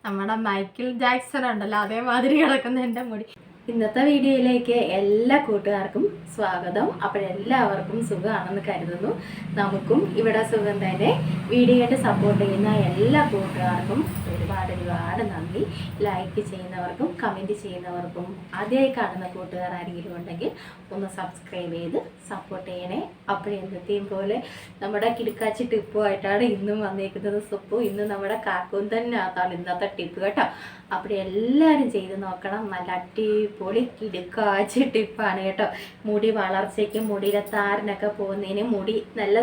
നമ്മുടെ Michael Jackson ഉണ്ടല്ലോ അതേമാതിരി കിടക്കുന്ന എൻ്റെ മുടി. ഇന്നത്തെ വീഡിയോയിലേക്ക് എല്ലാ കൂട്ടുകാർക്കും സ്വാഗതം. അപ്പോഴെല്ലാവർക്കും സുഖമാണെന്ന് കരുതുന്നു. നമുക്കും ഇവിടെ സുഖം തന്നെ. വീഡിയോയായിട്ട് സപ്പോർട്ട് ചെയ്യുന്ന എല്ലാ കൂട്ടുകാർക്കും ഒരുപാട് നന്ദി. ലൈക്ക് ചെയ്യുന്നവർക്കും കമൻറ്റ് ചെയ്യുന്നവർക്കും ആദ്യമായി കാണുന്ന കൂട്ടുകാർ ആരെങ്കിലും ഉണ്ടെങ്കിൽ ഒന്ന് സബ്സ്ക്രൈബ് ചെയ്ത് സപ്പോർട്ട് ചെയ്യണേ. അപ്പോഴെന്നത്തെയും പോലെ നമ്മുടെ കിടക്കാച്ചി ടിപ്പുമായിട്ടാണ് ഇന്നും വന്നേക്കുന്നത്. സുപ്പു ഇന്ന് നമ്മുടെ കാക്കൂന്തലിനകത്താണ് ഇന്നത്തെ ടിപ്പ് കേട്ടോ. അപ്പോഴെല്ലാവരും ചെയ്ത് നോക്കണം. നല്ല അടിപൊളി കിടക്കാച്ചി ടിപ്പാണ് കേട്ടോ. മുടി വളർച്ചയ്ക്കും മുടിയിലെ താരനൊക്കെ പോകുന്നതിന് മുടി നല്ല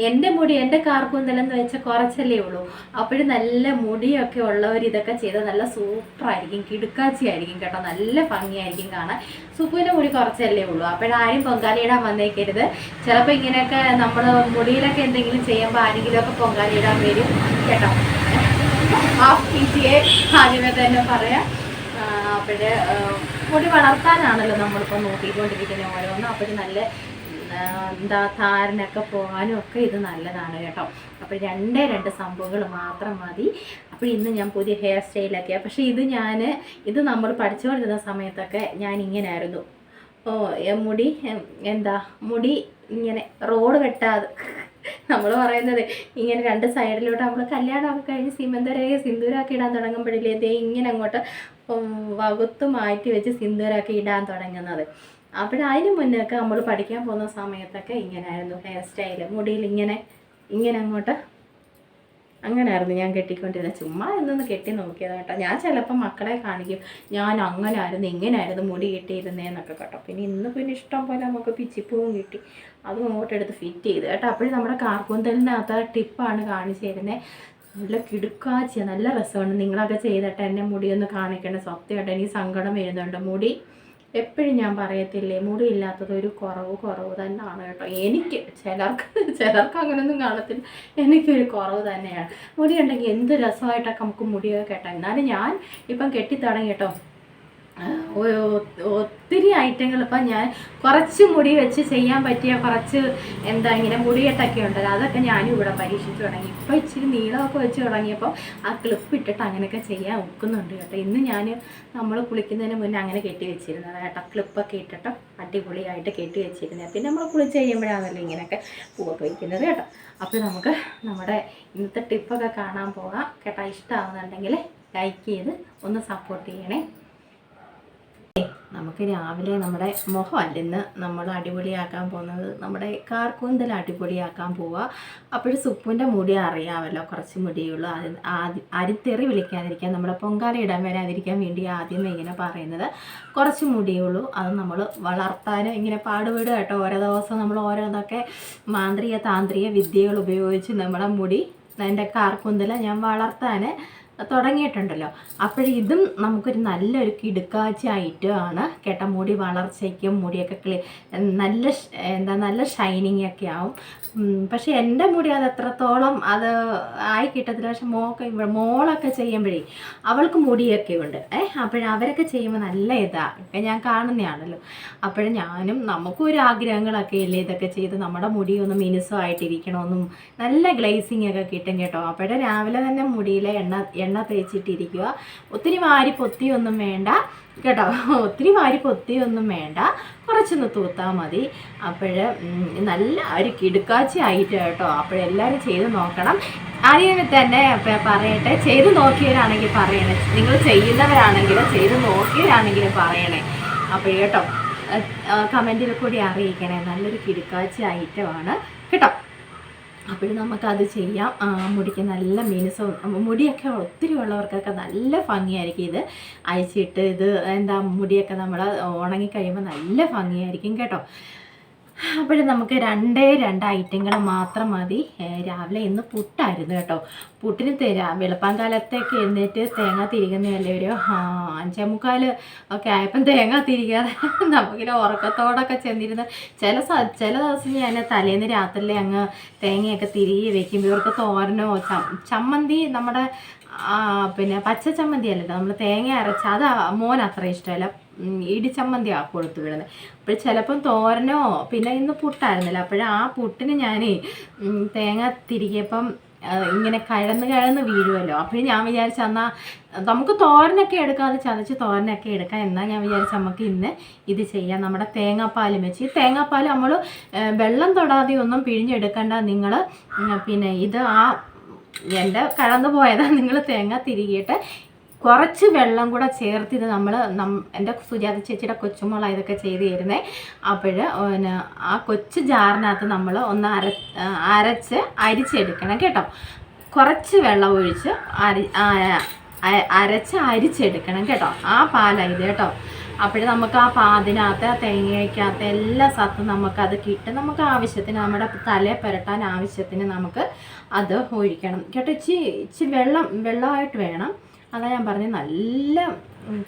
എൻ്റെ കാർക്കൂന്തലെന്ന് വെച്ചാൽ കുറച്ചല്ലേ ഉള്ളൂ. അപ്പോഴും നല്ല മുടിയൊക്കെ ഉള്ളവർ ഇതൊക്കെ ചെയ്താൽ നല്ല സൂപ്പറായിരിക്കും, കിടക്കാച്ചി ആയിരിക്കും കേട്ടോ. നല്ല ഭംഗിയായിരിക്കും കാണാൻ. സുപ്പുവിൻ്റെ മുടി കുറച്ചല്ലേ ഉള്ളൂ. അപ്പോഴാരും പൊങ്കാലയിടാൻ വന്നേക്കരുത്. ചിലപ്പോൾ ഇങ്ങനെയൊക്കെ നമ്മൾ മുടിയിലൊക്കെ എന്തെങ്കിലും ചെയ്യുമ്പോൾ ആരെങ്കിലുമൊക്കെ പൊങ്കാലയിടാൻ വരും കേട്ടോ. ആദ്യമേ തന്നെ പറയാം. അപ്പോഴ് മുടി വളർത്താനാണല്ലോ നമ്മളിപ്പോൾ നോക്കിക്കൊണ്ടിരിക്കുന്നത് ഓരോന്നും. അപ്പോഴും നല്ല താരനൊക്കെ പോകാനും ഒക്കെ ഇത് നല്ലതാണ് കേട്ടോ. അപ്പോൾ രണ്ട് സംഭവങ്ങൾ മാത്രം മതി. അപ്പോൾ ഇന്ന് ഞാൻ പുതിയ ഹെയർ സ്റ്റൈലൊക്കെയാണ്. പക്ഷേ ഇത് നമ്മൾ പഠിച്ചുകൊണ്ടിരുന്ന സമയത്തൊക്കെ ഞാൻ ഇങ്ങനെയായിരുന്നു. മുടി ഇങ്ങനെ റോഡ് വെട്ടാതെ നമ്മൾ പറയുന്നത് ഇങ്ങനെ രണ്ട് സൈഡിലോട്ട് നമ്മൾ കല്യാണമൊക്കെ കഴിഞ്ഞ് സിന്ദൂരമൊക്കെ ഇടാൻ തുടങ്ങുമ്പോഴില്ലേ ദേ ഇങ്ങനെ അങ്ങോട്ട് വകുത്ത് മാറ്റി വെച്ച് സിന്ദൂരമൊക്കെ ഇടാൻ തുടങ്ങുന്നത്. അപ്പോഴതിന് മുന്നൊക്കെ നമ്മൾ പഠിക്കാൻ പോകുന്ന സമയത്തൊക്കെ ഇങ്ങനെയായിരുന്നു ഹെയർ സ്റ്റൈല്. മുടിയിൽ ഇങ്ങനെ അങ്ങോട്ട് അങ്ങനെയായിരുന്നു ഞാൻ കെട്ടിക്കൊണ്ടിരുന്നത്. ചുമ്മാ എന്നൊന്ന് കെട്ടി നോക്കിയത് കേട്ടോ. ഞാൻ ചിലപ്പോൾ മക്കളെ കാണിക്കും ഞാൻ അങ്ങനെയായിരുന്നു ഇങ്ങനെയായിരുന്നു മുടി കെട്ടിയിരുന്നേന്നൊക്കെ കേട്ടോ. പിന്നെ ഇഷ്ടം പോലെ നമുക്ക് പിച്ചിപ്പൂവും കിട്ടി, അതും അങ്ങോട്ടെടുത്ത് ഫിറ്റ് ചെയ്ത് കേട്ടോ. അപ്പോഴും നമ്മുടെ കാർക്കൂന്തലിനകത്ത് ടിപ്പാണ് കാണിച്ചു തരുന്നത്. നല്ല കിടുക്കാച്ചിയാണ്, നല്ല രസമാണ്. നിങ്ങളൊക്കെ ചെയ്തിട്ട് എൻ്റെ മുടിയൊന്ന് കാണിക്കേണ്ട. സത്യമായിട്ട് എനിക്ക് സങ്കടം വരുന്നുണ്ട്. മുടി എപ്പോഴും ഞാൻ പറയത്തില്ലേ, മുടി ഇല്ലാത്തത് ഒരു കുറവ് തന്നെയാണ് കേട്ടോ. എനിക്ക് ചിലർക്ക് അങ്ങനെയൊന്നും കാണത്തില്ല, എനിക്കൊരു കുറവ് തന്നെയാണ്. മുടി ഉണ്ടെങ്കിൽ എന്ത് രസമായിട്ടൊക്കെ നമുക്ക് മുടിയൊക്കെ കേട്ടോ. എന്നാലും ഞാൻ ഇപ്പം കെട്ടിത്തുടങ്ങി കേട്ടോ. ഒത്തിരി ഐറ്റങ്ങൾ ഇപ്പം ഞാൻ കുറച്ച് മുടി വെച്ച് ചെയ്യാൻ പറ്റിയ കുറച്ച് ഇങ്ങനെ മുടികെട്ടൊക്കെ ഉണ്ടല്ലോ, അതൊക്കെ ഞാനും ഇവിടെ പരീക്ഷിച്ച് തുടങ്ങി. ഇപ്പം ഇച്ചിരി നീളമൊക്കെ വെച്ച് തുടങ്ങിയപ്പോൾ ആ ക്ലിപ്പ് ഇട്ടിട്ട് അങ്ങനെയൊക്കെ ചെയ്യാൻ ഒക്കുന്നുണ്ട് കേട്ടോ. ഇന്ന് നമ്മൾ കുളിക്കുന്നതിന് മുന്നേ അങ്ങനെ കെട്ടി വെച്ചിരുന്നത് കേട്ടോ. ക്ലിപ്പൊക്കെ ഇട്ടിട്ട് അടിപൊളിയായിട്ട് കെട്ടി വെച്ചിരുന്നത്. പിന്നെ നമ്മൾ കുളിച്ച് കഴിയുമ്പോഴാണല്ലോ ഇങ്ങനെയൊക്കെ പൂവൊക്കെ വയ്ക്കുന്നത് കേട്ടോ. അപ്പോൾ നമുക്ക് നമ്മുടെ ഇന്നത്തെ ടിപ്പൊക്കെ കാണാൻ പോകാം കേട്ടോ. ഇഷ്ടമാകുന്നുണ്ടെങ്കിൽ ലൈക്ക് ചെയ്ത് ഒന്ന് സപ്പോർട്ട് ചെയ്യണേ. നമുക്ക് രാവിലെ നമ്മുടെ മുഖമല്ല ഇന്ന് നമ്മൾ അടിപൊളിയാക്കാൻ പോകുന്നത്, നമ്മുടെ കാർക്കൂന്തൽ അടിപൊളിയാക്കാൻ പോവുക. അപ്പോഴും സുപ്പുവിൻ്റെ മുടി അറിയാമല്ലോ, കുറച്ച് മുടിയുള്ളൂ. അരിത്തെറി വിളിക്കാതിരിക്കാൻ, നമ്മുടെ പൊങ്കാല ഇടാൻ വരാതിരിക്കാൻ വേണ്ടി ആദ്യമേ ഇങ്ങനെ പറയുന്നത്. കുറച്ച് മുടിയുള്ളൂ, അത് നമ്മൾ വളർത്താനും ഇങ്ങനെ പാടുപെടുക കേട്ടോ. ഓരോ ദിവസം നമ്മൾ ഓരോന്നൊക്കെ താന്ത്രിക വിദ്യകൾ ഉപയോഗിച്ച് നമ്മുടെ മുടി എൻ്റെ കാർക്കൂന്തൽ ഞാൻ വളർത്താൻ തുടങ്ങിയിട്ടുണ്ടല്ലോ. അപ്പോഴിതും നമുക്കൊരു നല്ലൊരു കിടുക്കാച്ചി ഐറ്റമാണ് കേട്ടോ. മുടി വളർച്ചയ്ക്കും മുടിയൊക്കെ നല്ല ഷൈനിങ് ഒക്കെ ആവും. പക്ഷേ എൻ്റെ മുടി അത് എത്രത്തോളം അത് ആയി കിട്ടത്തില്ല. പക്ഷെ മോളൊക്കെ ചെയ്യുമ്പോഴേ അവൾക്ക് മുടിയൊക്കെ ഉണ്ട്. അപ്പോഴവരൊക്കെ ചെയ്യുമ്പോൾ നല്ല ഇതാണ്, ഞാൻ കാണുന്നതാണല്ലോ. അപ്പോഴും നമുക്കും ഒരു ആഗ്രഹങ്ങളൊക്കെ ഇല്ലേ ഇതൊക്കെ ചെയ്ത് നമ്മുടെ മുടി ഒന്ന് മിനുസമായിട്ടിരിക്കണമെന്നും നല്ല ഗ്ലേസിങ് ഒക്കെ കിട്ടും കേട്ടോ. അപ്പോഴേ രാവിലെ തന്നെ മുടിയിലെ എണ്ണ തേച്ചിട്ടിരിക്കുക. ഒത്തിരി വാരി പൊത്തിയൊന്നും വേണ്ട കേട്ടോ. കുറച്ചൊന്ന് തൂത്താൽ മതി. നല്ല ഒരു കിടുക്കാച്ചി ആയിട്ട് കേട്ടോ. അപ്പോഴെല്ലാവരും ചെയ്ത് നോക്കണം. ആദ്യമേ തന്നെ പറയട്ടെ, ചെയ്ത് നോക്കിയവരാണെങ്കിൽ പറയണേ. നിങ്ങൾ ചെയ്യുന്നവരാണെങ്കിലും ചെയ്ത് നോക്കിയവരാണെങ്കിലും പറയണേ. അപ്പോൾ കേട്ടോ കമൻറ്റിൽ കൂടി അറിയിക്കണേ. നല്ലൊരു കിടുക്കാച്ചി ഐറ്റമാണ് കേട്ടോ. അപ്പോഴും നമുക്കത് ചെയ്യാം. മുടിക്ക് നല്ല മിനുസവും മുടിയൊക്കെ ഒത്തിരി ഉള്ളവർക്കൊക്കെ നല്ല ഭംഗിയായിരിക്കും. ഇത് അയച്ചിട്ട് മുടിയൊക്കെ നമ്മൾ ഉണങ്ങിക്കഴിയുമ്പോൾ നല്ല ഭംഗിയായിരിക്കും കേട്ടോ. അപ്പോഴും നമുക്ക് രണ്ട് ഐറ്റങ്ങൾ മാത്രം മതി. രാവിലെ ഇന്ന് പുട്ടായിരുന്നു കേട്ടോ. പുട്ടിന് വെളുപ്പാൻ കാലത്തേക്ക് എഴുന്നേറ്റ് തേങ്ങ തിരികുന്നതല്ലേ, ഒരു 5:45 ഒക്കെ ആയപ്പം തേങ്ങ തിരികാതെ നമുക്കിങ്ങനെ ഉറക്കത്തോടൊക്കെ ചെന്നിരുന്ന് ചില ദിവസം ഞാൻ തലേന്ന് രാത്രിയിലെ അങ്ങ് തേങ്ങയൊക്കെ തിരികെ വെക്കുമ്പോൾ ഇവർക്ക് തോരനോ ചമ്മന്തി, നമ്മുടെ പിന്നെ പച്ച ചമ്മന്തി അല്ലല്ലോ, നമ്മൾ തേങ്ങ അരച്ച അത് മോൻ അത്ര ഇഷ്ടമല്ല, ഇടിച്ചമ്മന്തി കൊടുത്തു വിടുന്നത്. അപ്പോൾ ചിലപ്പം തോരനോ, പിന്നെ ഇന്ന് പുട്ടായിരുന്നില്ല, അപ്പോഴാ പുട്ടിന് ഞാൻ തേങ്ങ തിരികെപ്പം ഇങ്ങനെ കഴന്ന് വീഴുമല്ലോ. അപ്പോൾ ഞാൻ വിചാരിച്ചു എന്നാൽ നമുക്ക് തോരനൊക്കെ എടുക്കാം, അത് ചതച്ച് തോരനൊക്കെ എടുക്കാം. എന്നാൽ ഞാൻ വിചാരിച്ചു നമുക്ക് ഇന്ന് ഇത് ചെയ്യാം. നമ്മുടെ തേങ്ങാപ്പാലും വെച്ച്, ഈ തേങ്ങാപ്പാൽ നമ്മൾ വെള്ളം തൊടാതെ ഒന്നും പിഴിഞ്ഞെടുക്കണ്ട നിങ്ങൾ. പിന്നെ ഇത് എൻ്റെ കടന്നു പോയതാണ്. നിങ്ങൾ തേങ്ങ തിരികിയിട്ട് കുറച്ച് വെള്ളം കൂടെ ചേർത്ത് ഇത് നമ്മൾ എൻ്റെ സുജാത ചേച്ചിയുടെ കൊച്ചുമോള ഇതൊക്കെ ചെയ്ത് തരുന്നേ. അപ്പോൾ പിന്നെ ആ കൊച്ചു ജാറിനകത്ത് നമ്മൾ ഒന്ന് അരച്ച് അരിച്ചെടുക്കണം കേട്ടോ. കുറച്ച് വെള്ളം ഒഴിച്ച് അരച്ച് അരിച്ചെടുക്കണം കേട്ടോ. ആ പാലാണ് ഇത് കേട്ടോ. അപ്പോൾ നമുക്ക് അതിനകത്ത് തേങ്ങയ്ക്കകത്ത് എല്ലാ സത്തും നമുക്കത് കിട്ടും. നമുക്ക് ആവശ്യത്തിന് നമ്മുടെ തലയെ പുരട്ടാൻ ആവശ്യത്തിന് നമുക്ക് അത് ഒഴിക്കണം കേട്ടോ. ഇച്ചി വെള്ളമായിട്ട് വേണം. അതാ ഞാൻ പറഞ്ഞത്, നല്ല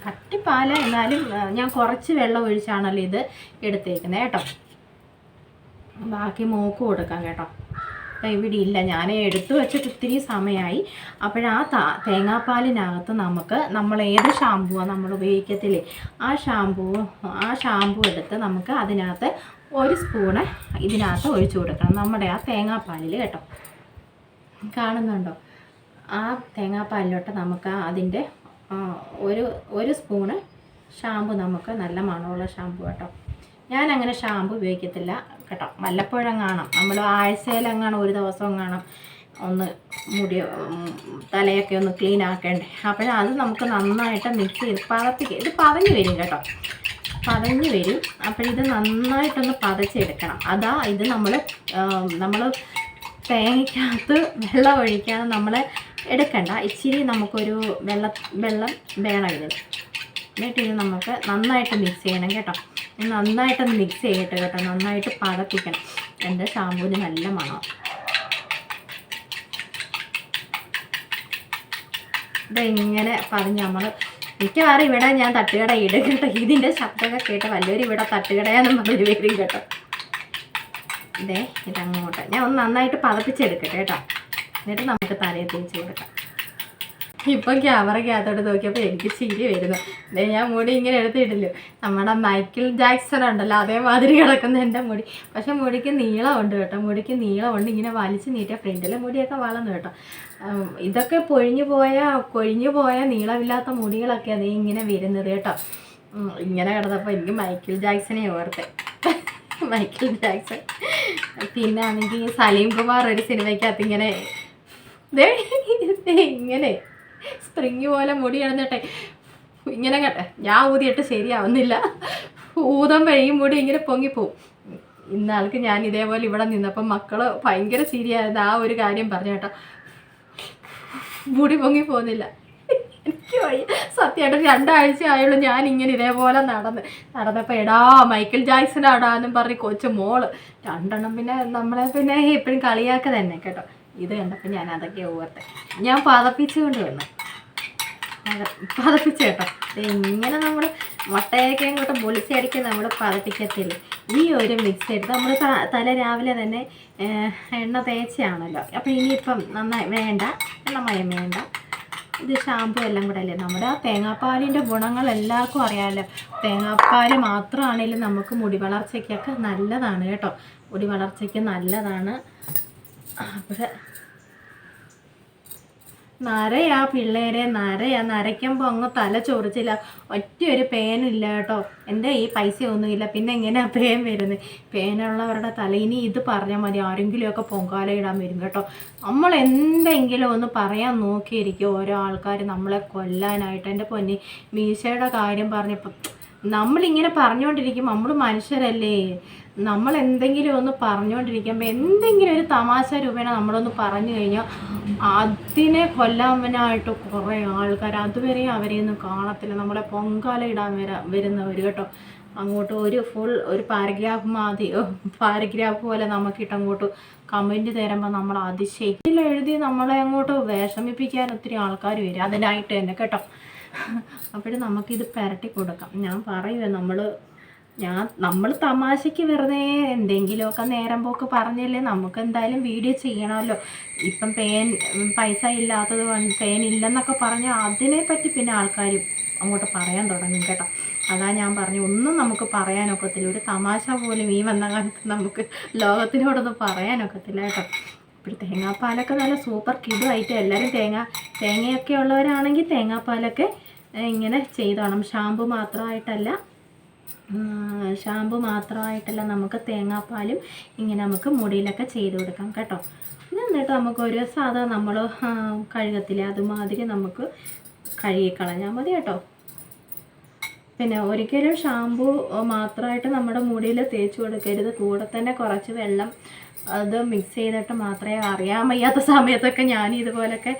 കട്ടിപ്പാല. എന്നാലും ഞാൻ കുറച്ച് വെള്ളം ഒഴിച്ചാണല്ലോ ഇത് എടുത്തേക്കുന്നത് കേട്ടോ. ബാക്കി മോക്ക് കൊടുക്കാം കേട്ടോ. അപ്പം ഇവിടെ ഇല്ല, ഞാൻ എടുത്തു വെച്ചിട്ട് ഒത്തിരി സമയമായി. അപ്പോഴാ തേങ്ങാപ്പാലിനകത്ത് നമ്മൾ ഏത് ഷാമ്പുവാണ് നമ്മൾ ഉപയോഗിക്കത്തില്ലേ, ആ ഷാമ്പു എടുത്ത് നമുക്ക് അതിനകത്ത് 1 സ്പൂണ് ഇതിനകത്ത് ഒഴിച്ചു കൊടുക്കണം, നമ്മുടെ ആ തേങ്ങാപ്പാലിൽ കേട്ടോ. കാണുന്നുണ്ടോ? ആ തേങ്ങാപ്പാലിലോട്ട് നമുക്ക് അതിൻ്റെ ഒരു സ്പൂണ് ഷാമ്പു, നമുക്ക് നല്ല മണമുള്ള ഷാമ്പു കേട്ടോ. ഞാൻ അങ്ങനെ ഷാമ്പു ഉപയോഗിക്കത്തില്ല കേട്ടോ. വല്ലപ്പോഴും കാണാം, നമ്മൾ ആഴ്ചയിലെങ്ങാണം ഒരു ദിവസം കാണാം ഒന്ന് തലയൊക്കെ ഒന്ന് ക്ലീൻ ആക്കേണ്ടേ. അത് നമുക്ക് നന്നായിട്ട് മിക്സ് ചെയ്ത് ഇത് പതഞ്ഞ് വരും കേട്ടോ, പതഞ്ഞ് വരും. ഇത് നന്നായിട്ടൊന്ന് പതച്ചെടുക്കണം. ഇത് നമ്മൾ തേങ്ങയ്ക്കകത്ത് വെള്ളം ഒഴിക്കാതെ നമ്മൾ എടുക്കണ്ട. ഇച്ചിരി നമുക്കൊരു വെള്ളം വേണം എന്നിട്ട് ഇത് നമുക്ക് നന്നായിട്ട് മിക്സ് ചെയ്യണം കേട്ടോ. നന്നായിട്ടൊന്ന് മിക്സ് ചെയ്യട്ടെ കേട്ടോ. നന്നായിട്ട് പതപ്പിക്കണം. എൻ്റെ ഷാമ്പൂവിന് നല്ല മണം. ഇതെങ്ങനെ പറഞ്ഞ് മിക്കവാറും ഇവിടെ ഞാൻ തട്ടുകട ഇടും കേട്ടോ. ഇതിൻ്റെ ശബ്ദമൊക്കെ കേട്ട് വല്ലവരും ഇവിടെ തട്ടുകടയാന്ന് പറഞ്ഞൊരു വരും കേട്ടോ. ഇതങ്ങോട്ട് ഞാൻ ഒന്ന് നന്നായിട്ട് പതപ്പിച്ചെടുക്കട്ടെ കേട്ടോ. എന്നിട്ട് നമുക്ക് തലയിൽ തേച്ച് കൊടുക്കാം. ഇപ്പം ക്യാമറയ്ക്കകത്തോട്ട് നോക്കിയപ്പോൾ എനിക്ക് ചിരി വരുന്നു. ഞാൻ മുടി ഇങ്ങനെ എടുത്തിട്ടില്ലോ, നമ്മുടെ മൈക്കിൾ ജാക്സൺ ഉണ്ടല്ലോ അതേമാതിരി കിടക്കുന്ന എൻ്റെ മുടി. പക്ഷെ മുടിക്ക് നീളമുണ്ട് കേട്ടോ, മുടിക്ക് നീളമുണ്ട്. ഇങ്ങനെ വലിച്ച് നീട്ടിയ ഫ്രണ്ടിലെ മുടിയൊക്കെ വളർന്നു കേട്ടോ. ഇതൊക്കെ കൊഴിഞ്ഞു പോയ നീളമില്ലാത്ത മുടികളൊക്കെ അതേ ഇങ്ങനെ വരുന്നത് കേട്ടോ. ഇങ്ങനെ കിടന്നപ്പോൾ എനിക്ക് മൈക്കിൾ ജാക്സനെ ഓർത്തെ. Michael Jackson. പിന്നെ ആണെങ്കിൽ സലീം കുമാർ ഒരു സിനിമയ്ക്കകത്ത് ഇങ്ങനെ സ്പ്രിങ് പോലെ മുടി കിടന്നിട്ടെ ഇങ്ങനെ കേട്ടെ, ഞാൻ ഊതിയിട്ട് ശരിയാവുന്നില്ല. ഊതുമ്പോൾ മുടി ഇങ്ങനെ പൊങ്ങിപ്പോവും. ഇന്നാൾക്ക് ഞാൻ ഇതേപോലെ ഇവിടെ നിന്നപ്പം മക്കൾ ഭയങ്കര ശരിയായത് ആ ഒരു കാര്യം പറഞ്ഞു കേട്ടോ. മുടി പൊങ്ങി പോകുന്നില്ല. എനിക്ക് സത്യമായിട്ട് 2 ആഴ്ച ആയുള്ളൂ ഞാൻ ഇങ്ങനെ ഇതേപോലെ നടന്നപ്പോൾ എടാ മൈക്കിൾ ജാക്സൺ ആടാന്നും പറഞ്ഞ് കൊച്ചു മോള് 2 എണ്ണം പിന്നെ എപ്പോഴും കളിയാക്ക തന്നെ കേട്ടോ. ഇത് കണ്ടപ്പോൾ ഞാൻ അതൊക്കെ ഓർത്തെ. ഞാൻ പതപ്പിച്ചുകൊണ്ട് വന്നു, പതപ്പിച്ച് കേട്ടോ. ഇങ്ങനെ നമ്മൾ മുട്ടയൊക്കെ അങ്ങോട്ട് പൊളിച്ചടിക്ക് നമ്മൾ പതപ്പിക്കത്തില്ല. ഈ ഒരു മിക്സ് എടുത്ത് നമ്മൾ തല രാവിലെ തന്നെ എണ്ണ തേച്ചാണല്ലോ. അപ്പോൾ ഇനിയിപ്പം നന്നായി വേണ്ട, എണ്ണമയം വേണ്ട. ഇത് ഷാമ്പു എല്ലാം കൂടെ അല്ലേ. നമ്മുടെ ആ തേങ്ങാപ്പാലിൻ്റെ ഗുണങ്ങൾ എല്ലാവർക്കും അറിയാമല്ലോ. തേങ്ങാപ്പാൽ മാത്രമാണെങ്കിലും നമുക്ക് മുടി വളർച്ചയ്ക്കൊക്കെ നല്ലതാണ് കേട്ടോ. മുടി വളർച്ചയ്ക്ക് നല്ലതാണ്. അപ്പോൾ നരയാ പിള്ളേരെ, നരയ്ക്കുമ്പോൾ അങ്ങ് തല ചൊറിച്ചില്ല, ഒറ്റയൊരു പേനില്ല കേട്ടോ. എൻ്റെ ഈ പൈസയൊന്നുമില്ല, പിന്നെ എങ്ങനെയാണ് പേൻ വരുന്നത്? പേനുള്ളവരുടെ തല ഇനി ഇത് പറഞ്ഞാൽ മതി, ആരെങ്കിലുമൊക്കെ പൊങ്കാല ഇടാൻ വരും കേട്ടോ. നമ്മൾ എന്തെങ്കിലും ഒന്ന് പറയാൻ നോക്കിയിരിക്കും ഓരോ ആൾക്കാർ നമ്മളെ കൊല്ലാനായിട്ട്. എൻ്റെ പൊന്നി, മീശയുടെ കാര്യം പറഞ്ഞപ്പോൾ നമ്മളിങ്ങനെ പറഞ്ഞുകൊണ്ടിരിക്കും, നമ്മൾ മനുഷ്യരല്ലേ, നമ്മൾ എന്തെങ്കിലും ഒന്ന് പറഞ്ഞുകൊണ്ടിരിക്കുമ്പോൾ എന്തെങ്കിലും ഒരു തമാശ രൂപേണ നമ്മളൊന്ന് പറഞ്ഞു കഴിഞ്ഞാൽ അതിനെ കൊല്ലാനായിട്ട് കുറേ ആൾക്കാർ അതുവരെ അവരെയൊന്നും കാണത്തില്ല. നമ്മളെ പൊങ്കാല ഇടാൻ വരുന്നവർ കേട്ടോ. അങ്ങോട്ട് ഒരു പാരഗ്രാഫ് പോലെ നമുക്കിട്ട് അങ്ങോട്ട് കമൻറ്റ് തരുമ്പോൾ നമ്മൾ അതിശയിക്കില്ല എഴുതി നമ്മളെ അങ്ങോട്ട് വിഷമിപ്പിക്കാൻ ഒത്തിരി ആൾക്കാർ വരും അതിനായിട്ട് തന്നെ കേട്ടോ. അപ്പോഴും നമുക്കിത് പുരട്ടി കൊടുക്കാം. ഞാൻ പറയുക നമ്മൾ തമാശയ്ക്ക് വെറുതെ എന്തെങ്കിലുമൊക്കെ നേരം പോക്ക് പറഞ്ഞല്ലേ, നമുക്ക് എന്തായാലും വീഡിയോ ചെയ്യണമല്ലോ. ഇപ്പം പൈസ ഇല്ലാത്തത് കൊണ്ട് ഇല്ലെന്നൊക്കെ പറഞ്ഞാൽ അതിനെപ്പറ്റി പിന്നെ ആൾക്കാർ അങ്ങോട്ട് പറയാൻ തുടങ്ങും കേട്ടോ. അതാ ഞാൻ പറഞ്ഞു, ഒന്നും നമുക്ക് പറയാനൊക്കത്തില്ല. ഒരു തമാശ പോലും ഈ വന്ന കാലത്ത് നമുക്ക് ലോകത്തിനോടൊന്നും പറയാനൊക്കത്തില്ല കേട്ടോ. ഇപ്പോൾ തേങ്ങാപ്പാലൊക്കെ നല്ല സൂപ്പർ കിടുമായിട്ട് എല്ലാവരും തേങ്ങയൊക്കെ ഉള്ളവരാണെങ്കിൽ തേങ്ങാപ്പാലൊക്കെ ഇങ്ങനെ ചെയ്തോണം. ഷാമ്പു മാത്രമായിട്ടല്ല നമുക്ക് തേങ്ങാപ്പാലും ഇങ്ങനെ നമുക്ക് മുടിയിലൊക്കെ ചെയ്ത് കൊടുക്കാം കേട്ടോ. എന്നിട്ട് നമുക്കൊരു സാധാ നമ്മൾ കഴുകത്തില്ല അതുമാതിരി നമുക്ക് കഴുകിക്കളഞ്ഞാൽ മതി കേട്ടോ. പിന്നെ ഒരിക്കലും ഷാമ്പു മാത്രമായിട്ട് നമ്മുടെ മുടിയിൽ തേച്ച് കൊടുക്കരുത്. കൂടെ തന്നെ കുറച്ച് വെള്ളം അത് മിക്സ് ചെയ്തിട്ട് മാത്രമേ, അറിയാൻ വയ്യാത്ത സമയത്തൊക്കെ ഞാൻ ഇതുപോലൊക്കെ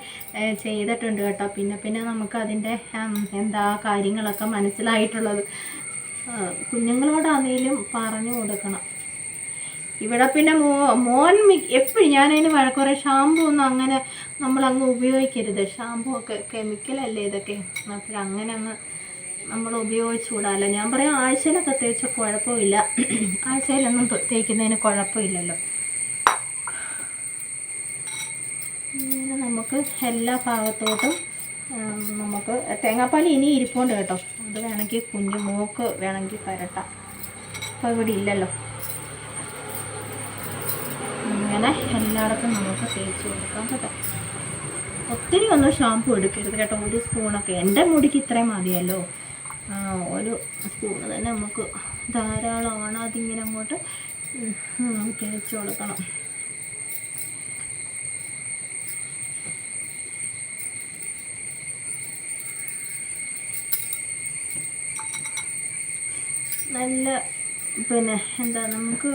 ചെയ്തിട്ടുണ്ട് കേട്ടോ. പിന്നെ നമുക്ക് അതിൻ്റെ എന്താ കാര്യങ്ങളൊക്കെ മനസ്സിലായിട്ടുള്ളത്. കുഞ്ഞുങ്ങളോടാണെങ്കിലും പറഞ്ഞു കൊടുക്കണം. ഇവിടെ പിന്നെ മോൻ എപ്പോഴും ഞാനതിന് കുറേ ഷാമ്പു ഒന്നും അങ്ങനെ നമ്മളങ്ങ് ഉപയോഗിക്കരുത്. ഷാമ്പു ഒക്കെ കെമിക്കലല്ലേ ഇതൊക്കെ, അപ്പോഴങ്ങനെ അങ്ങ് നമ്മൾ ഉപയോഗിച്ചുകൂടാല്ലോ. ഞാൻ പറയാം ആഴ്ചയിലൊക്കെ തേച്ച കുഴപ്പമില്ല, ആഴ്ചയിലൊന്നും തേക്കുന്നതിന് കുഴപ്പമില്ലല്ലോ. ഇങ്ങനെ നമുക്ക് എല്ലാ ഭാഗത്തോട്ടും നമുക്ക് തേങ്ങാപ്പാൽ ഇനി ഇരിപ്പുണ്ട് കേട്ടോ. അത് വേണമെങ്കിൽ കുഞ്ഞു മോക്ക് വേണമെങ്കിൽ പരട്ടാം, അപ്പോൾ ഇവിടെ ഇല്ലല്ലോ. ഇങ്ങനെ എല്ലായിടത്തും നമുക്ക് തേച്ച് കൊടുക്കാം കേട്ടോ. ഒത്തിരി ഒന്നും ഷാമ്പു എടുക്കരുത് കേട്ടോ. ഒരു സ്പൂണൊക്കെ, എൻ്റെ മുടിക്ക് ഇത്രയും മതിയല്ലോ. ഒരു സ്പൂണ് തന്നെ നമുക്ക് ധാരാളമാണ്. അതിങ്ങനെ അങ്ങോട്ട് തേച്ച് കൊടുക്കണം. നല്ല പിന്നെ എന്താ നമുക്ക്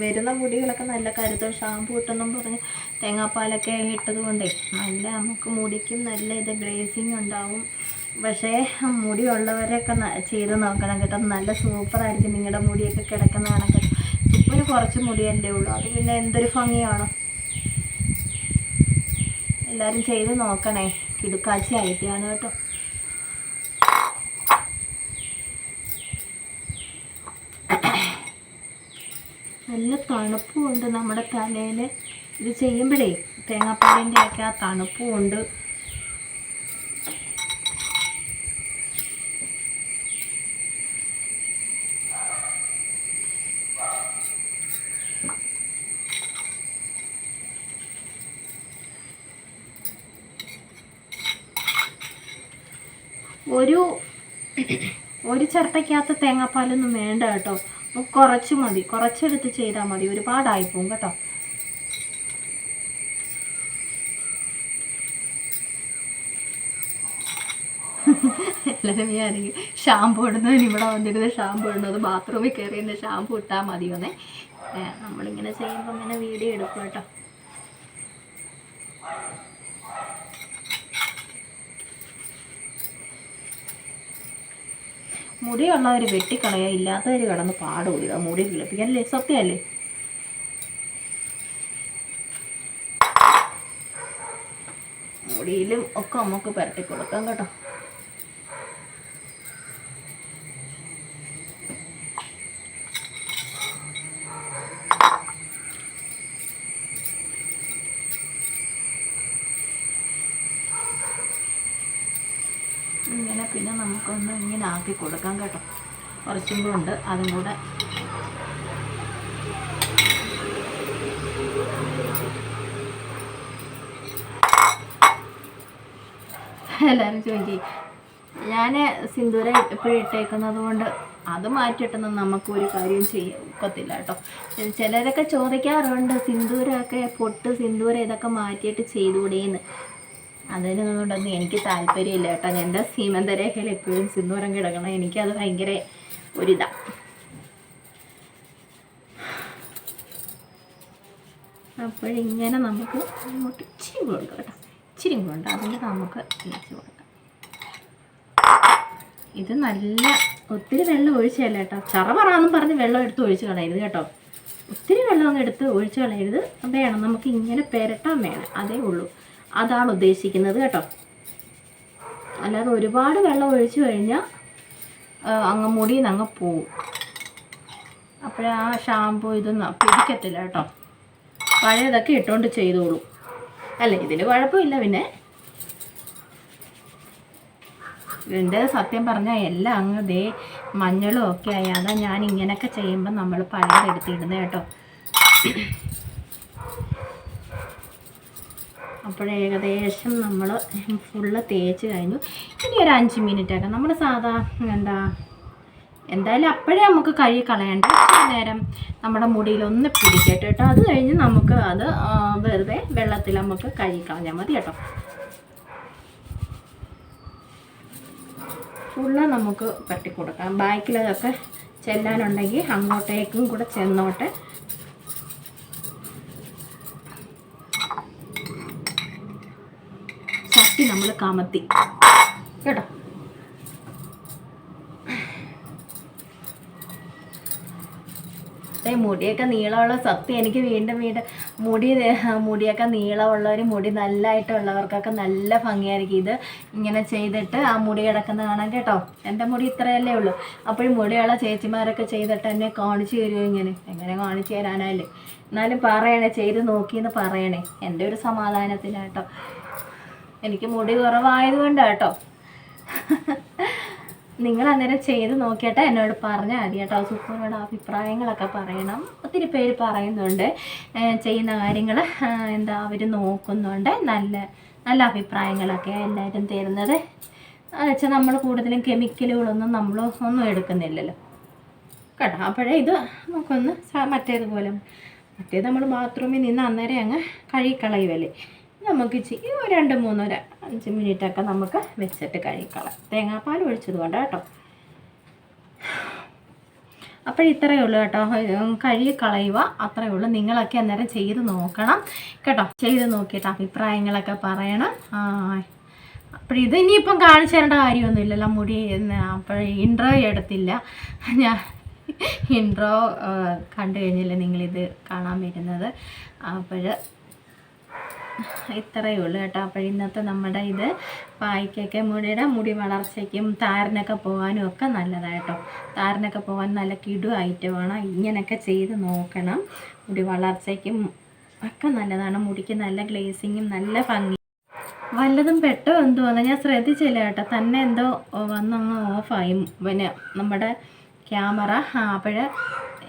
വരുന്ന മുടികളൊക്കെ നല്ല കരുതൽ ഷാമ്പു ഇട്ടെന്നും പറഞ്ഞ് തേങ്ങാപ്പാലൊക്കെ ഇട്ടത് കൊണ്ടേ നല്ല നമുക്ക് മുടിക്കും നല്ല ഇത് ഗ്ലേസിങ് ഉണ്ടാവും. പക്ഷേ മുടിയുള്ളവരൊക്കെ ചെയ്ത് നോക്കണം കേട്ടോ. നല്ല സൂപ്പറായിരിക്കും നിങ്ങളുടെ മുടിയൊക്കെ കിടക്കുന്ന കണക്ക്. ഇപ്പോൾ ഒരു കുറച്ച് മുടിയല്ലേ ഉള്ളൂ, അത് പിന്നെ എന്തൊരു ഭംഗിയാണ്. എല്ലാവരും ചെയ്ത് നോക്കണേ, കിടുക്കാച്ചി ആയിട്ടാണ് കേട്ടോ. നല്ല തണുപ്പുമുണ്ട് നമ്മുടെ തലയിൽ. ഇത് ചെയ്യുമ്പോഴേ തേങ്ങാപ്പാലിൻ്റെ ഒക്കെ ആ തണുപ്പുമുണ്ട്. ഒരു ചിരട്ടയ്ക്കകത്ത് തേങ്ങാപ്പാലൊന്നും വേണ്ട കേട്ടോ. കുറച്ച് മതി, കുറച്ചെടുത്ത് ചെയ്താൽ മതി. ഒരുപാടായിപ്പോവും കേട്ടോ. എല്ലാവരും വിചാരിക്കും ഷാമ്പു ഇടുന്നതിന് ഇവിടെ വന്നിരുന്ന് ഷാമ്പു ഇടുന്നത് ബാത്റൂമിൽ കയറിയിരുന്ന് ഷാമ്പു ഇട്ടാൽ മതിയോന്നേ. നമ്മളിങ്ങനെ ചെയ്യുമ്പോൾ ഇങ്ങനെ വീഡിയോ എടുക്കും കേട്ടോ. മുടിയുള്ളവർ വെട്ടിക്കളയുക, ഇല്ലാത്തവർ കിടന്ന് പാടുകൂടുക മുടി കിളിപ്പിക്കല്ലേ. സത്യമല്ലേ? മുടിയിലും ഒക്കെ നമുക്ക് പുരട്ടി കൊടുക്കാം കേട്ടോ. ഇങ്ങനെ പിന്നെ നമുക്കൊന്ന് ഇങ്ങനെ ആക്കി കൊടുക്കാം കേട്ടോ. കുറച്ചും കൂടെ ഉണ്ട്, അതും കൂടെ എല്ലാവരും ചോദിക്കും. ഞാൻ സിന്ദൂരം എപ്പോഴും ഇട്ടേക്കുന്നത് കൊണ്ട് അത് മാറ്റിയിട്ടൊന്നും നമുക്കൊരു കാര്യം ഒക്കത്തില്ല കേട്ടോ. ചിലരൊക്കെ ചോദിക്കാറുണ്ട് സിന്ദൂരമൊക്കെ സിന്ദൂരം ഇതൊക്കെ മാറ്റിയിട്ട് ചെയ്തുകൂടെയെന്ന്. അതിനൊന്നും എനിക്ക് താല്പര്യമില്ല കേട്ടോ. എൻ്റെ സീമന്തരേഖയിൽ എപ്പോഴും സിന്ദൂരം കിടക്കണം. എനിക്കത് ഭയങ്കര ഒരിതാണ്. അപ്പോഴിങ്ങനെ നമുക്ക് അങ്ങോട്ട് ഇച്ചിരി കൊണ്ട് കേട്ടോ, ഇച്ചിരി കൊണ്ട് അതിന് നമുക്ക് തേച്ച് കൊടുക്കാം. ഇത് നല്ല ഒത്തിരി വെള്ളം ഒഴിച്ചല്ല കേട്ടോ. ചറപറാന്നും പറഞ്ഞ് വെള്ളം എടുത്ത് ഒഴിച്ച് കളയരുത് കേട്ടോ. ഒത്തിരി വെള്ളം അങ്ങ് എടുത്ത് ഒഴിച്ച് കളയരുത്. വേണം നമുക്ക് ഇങ്ങനെ പെരട്ടാൻ വേണം, അതേ ഉള്ളൂ. അതാണ് ഉദ്ദേശിക്കുന്നത് കേട്ടോ. അല്ലാതെ ഒരുപാട് വെള്ളം ഒഴിച്ചു കഴിഞ്ഞാൽ അങ്ങ് മുടിയിൽ നിന്ന് അങ്ങ് പോവും. അപ്പോഴേ ആ ഷാമ്പു ഇതൊന്നും പിടിക്കത്തില്ല കേട്ടോ. പഴയതൊക്കെ ഇട്ടുകൊണ്ട് ചെയ്തോളൂ അല്ലേ, ഇതിൽ കുഴപ്പമില്ല. പിന്നെ ഇതിൻ്റെ സത്യം പറഞ്ഞാൽ എല്ലാം അങ്ങ് ദേ മഞ്ഞളും ഒക്കെ ആയി. അതാ ഞാൻ ഇങ്ങനെയൊക്കെ ചെയ്യുമ്പോൾ നമ്മൾ പഴയതെടുത്തിടുന്നത് കേട്ടോ. അപ്പോഴേകദേശം നമ്മൾ ഫുള്ള് തേച്ച് കഴിഞ്ഞു. ഇനി ഒരു 5 മിനിറ്റൊക്കെ നമ്മൾ സാധാ എന്തായാലും അപ്പോഴേ നമുക്ക് കഴുകി കളയണ്ട. നേരം നമ്മുടെ മുടിയിലൊന്ന് പിടിക്കട്ടെ കേട്ടോ. അത് കഴിഞ്ഞ് നമുക്ക് അത് വെറുതെ വെള്ളത്തിൽ നമുക്ക് കഴുകി കളഞ്ഞാൽ മതി കേട്ടോ. ഫുള്ള് നമുക്ക് പറ്റിക്കൊടുക്കാം. ബാക്കിലതൊക്കെ ചെല്ലാനുണ്ടെങ്കിൽ അങ്ങോട്ടേക്കും കൂടെ ചെന്നോട്ടെ. ചട്ടി നമ്മൾ കമത്തി കേട്ടോ. മുടിയൊക്കെ നീളമുള്ള സത്യം എനിക്ക് വീണ്ടും മുടിയൊക്കെ നീളമുള്ളവർ, മുടി നല്ലതായിട്ടുള്ളവർക്കൊക്കെ നല്ല ഭംഗിയായിരിക്കും ഇത് ഇങ്ങനെ ചെയ്തിട്ട് ആ മുടി കിടക്കുന്ന കാണാൻ കേട്ടോ. എൻ്റെ മുടി ഇത്രയല്ലേ ഉള്ളൂ. അപ്പോഴും മുടിയുള്ള ചേച്ചിമാരൊക്കെ ചെയ്തിട്ട് എന്നെ കാണിച്ചു തരുമോ? എങ്ങനെ കാണിച്ചു തരാനല്ലേ? എന്നാലും പറയണേ, ചെയ്ത് നോക്കിയെന്ന് പറയണേ, എൻ്റെ ഒരു സമാധാനത്തിനാട്ടോ. എനിക്ക് മുടി കുറവായതുകൊണ്ടാണ് കേട്ടോ. നിങ്ങൾ അന്നേരം ചെയ്ത് നോക്കിയിട്ട് എന്നോട് പറഞ്ഞാൽ മതി കേട്ടോ. സൂപ്പറിനോട് അഭിപ്രായങ്ങളൊക്കെ പറയണം. ഒത്തിരി പേര് പറയുന്നുണ്ട് ചെയ്യുന്ന കാര്യങ്ങൾ അവർ നോക്കുന്നുണ്ട്. നല്ല നല്ല അഭിപ്രായങ്ങളൊക്കെ എല്ലാവരും തരുന്നത്. വെച്ചാൽ നമ്മൾ കൂടുതലും കെമിക്കലുകളൊന്നും ഒന്നും എടുക്കുന്നില്ലല്ലോ കേട്ടോ. അപ്പോഴേ ഇത് നമുക്കൊന്ന് മറ്റേത് നമ്മൾ ബാത്റൂമിൽ നിന്ന് അന്നേരം അങ്ങ് കഴുകിക്കളയുമല്ലേ. നമുക്ക് 2, 3, 5 മിനിറ്റൊക്കെ നമുക്ക് വെച്ചിട്ട് കഴുകിക്കളയാം. തേങ്ങാപ്പാൽ ഒഴിച്ചത് കൊണ്ട് കേട്ടോ. അപ്പോഴിത്രയേ ഉള്ളൂ കേട്ടോ. കഴുകി കളയുക, അത്രയേ ഉള്ളൂ. നിങ്ങളൊക്കെ അന്നേരം ചെയ്ത് നോക്കണം കേട്ടോ. ചെയ്ത് നോക്കിയിട്ട് അഭിപ്രായങ്ങളൊക്കെ പറയണം. അപ്പോഴിത് ഇനിയിപ്പം കാണിച്ചു തരേണ്ട കാര്യമൊന്നുമില്ലല്ലോ. മുടി അപ്പോൾ ഇൻട്രോ എടുത്തില്ല ഞാൻ. ഇൻട്രോ കണ്ടു കഴിഞ്ഞില്ല നിങ്ങളിത് കാണാൻ വരുന്നത്. അപ്പോൾ ഇത്രയേ ഉള്ളൂ കേട്ടോ. അപ്പോൾ ഇന്നത്തെ നമ്മുടെ ഇത് പായ്ക്കൊക്കെ മുടി വളർച്ചയ്ക്കും താരനൊക്കെ പോകാനും ഒക്കെ നല്ലതായിട്ടോ. താരനൊക്കെ പോകാൻ നല്ല കിടു ഐറ്റമാണ്. ഇങ്ങനെയൊക്കെ ചെയ്ത് നോക്കണം. മുടി വളർച്ചയ്ക്കും ഒക്കെ നല്ലതാണ്. മുടിക്ക് നല്ല ഗ്ലേസിങ്ങും നല്ല ഭംഗി. വല്ലതും പെട്ടോ എന്തോന്ന് ഞാൻ ശ്രദ്ധിച്ചില്ല കേട്ടോ. തന്നെ എന്തോ വന്നങ്ങ് ഓഫായി പിന്നെ നമ്മുടെ ക്യാമറ. അപ്പോൾ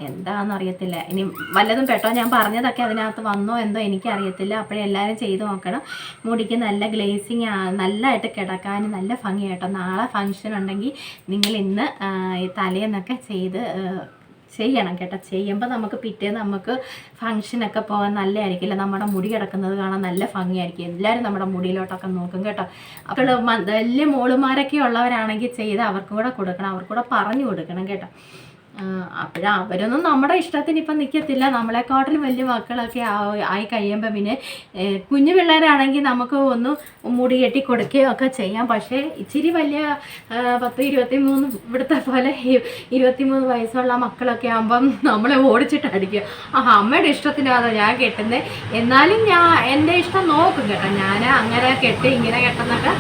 എന്താണെന്നറിയത്തില്ല. ഇനി വല്ലതും പെട്ടോ ഞാൻ പറഞ്ഞതൊക്കെ അതിനകത്ത് വന്നോ എന്തോ എനിക്കറിയത്തില്ല. അപ്പോഴെല്ലാവരും ചെയ്ത് നോക്കണം. മുടിക്ക് നല്ല ഗ്ലേസിങ്, നല്ലതായിട്ട് കിടക്കാൻ നല്ല ഭംഗിയായിട്ടോ. നാളെ ഫങ്ഷൻ ഉണ്ടെങ്കിൽ നിങ്ങൾ ഇന്ന് ഈ തലേന്നൊക്കെ ചെയ്യണം കേട്ടോ. ചെയ്യുമ്പോൾ നമുക്ക് പിറ്റേന്ന് നമുക്ക് ഫങ്ഷനൊക്കെ പോകാൻ നല്ലതായിരിക്കില്ല. നമ്മുടെ മുടി കിടക്കുന്നത് കാണാൻ നല്ല ഭംഗിയായിരിക്കും. എല്ലാവരും നമ്മുടെ മുടിയിലോട്ടൊക്കെ നോക്കും കേട്ടോ. അപ്പോൾ വലിയ മോളുമാരൊക്കെ ഉള്ളവരാണെങ്കിൽ ചെയ്ത് അവർക്കും കൂടെ കൊടുക്കണം, അവർക്കും കൂടെ പറഞ്ഞു കൊടുക്കണം കേട്ടോ. അവരൊന്നും നമ്മുടെ ഇഷ്ടത്തിന് ഇപ്പം നിൽക്കത്തില്ല. നമ്മളെക്കാട്ടിലും വലിയ മക്കളൊക്കെ ആയി കഴിയുമ്പോൾ പിന്നെ കുഞ്ഞു പിള്ളേരാണെങ്കിൽ നമുക്ക് ഒന്ന് മുടി കെട്ടി കൊടുക്കുകയോ ഒക്കെ ചെയ്യാം. പക്ഷേ ഇച്ചിരി വലിയ 10, 23 ഇവിടുത്തെ പോലെ 23 വയസ്സുള്ള മക്കളൊക്കെ ആകുമ്പം നമ്മളെ ഓടിച്ചിട്ട് അടിക്കുക. അമ്മയുടെ ഇഷ്ടത്തിനാണ് ഞാൻ കെട്ടുന്നത്, എന്നാലും ഞാൻ എൻ്റെ ഇഷ്ടം നോക്കും കേട്ടോ. ഞാൻ അങ്ങനെ കെട്ടി ഇങ്ങനെ കെട്ടുന്നൊക്കെ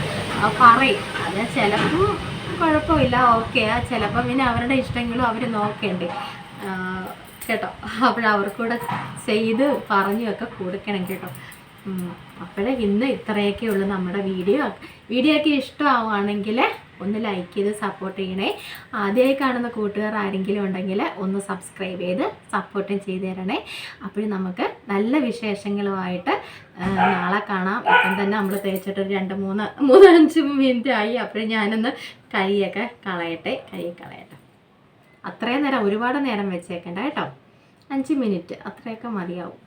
പറയും. അത് ചിലപ്പോൾ കുഴപ്പമില്ല, ഓക്കെ. ചിലപ്പോൾ പിന്നെ അവരുടെ ഇഷ്ടങ്ങളും അവർ നോക്കേണ്ടേ കേട്ടോ. അവർക്കൂടെ ചെയ്ത് പറഞ്ഞൊക്കെ കൊടുക്കണം കേട്ടോ. അപ്പോഴേ ഇന്ന് ഇത്രയൊക്കെ ഉള്ളൂ നമ്മുടെ വീഡിയോ ഒക്കെ ഇഷ്ടമാവുകയാണെങ്കിൽ ഒന്ന് ലൈക്ക് ചെയ്ത് സപ്പോർട്ട് ചെയ്യണേ. ആദ്യമായി കാണുന്ന കൂട്ടുകാർ ആരെങ്കിലും ഉണ്ടെങ്കിൽ ഒന്ന് സബ്സ്ക്രൈബ് ചെയ്ത് സപ്പോർട്ടും ചെയ്ത് തരണേ. അപ്പോൾ നമുക്ക് നല്ല വിശേഷങ്ങളുമായിട്ട് നാളെ കാണാം. ഇപ്പം തന്നെ നമ്മൾ തേച്ചിട്ട് 2, 3, 5 മിനിറ്റ് ആയി. അപ്പോൾ ഞാനൊന്ന് കഴുകി കളയട്ടെ. അത്രയും നേരം ഒരുപാട് നേരം വെച്ചേക്കണ്ട കേട്ടോ. 5 മിനിറ്റ് അത്രയൊക്കെ മതിയാവും.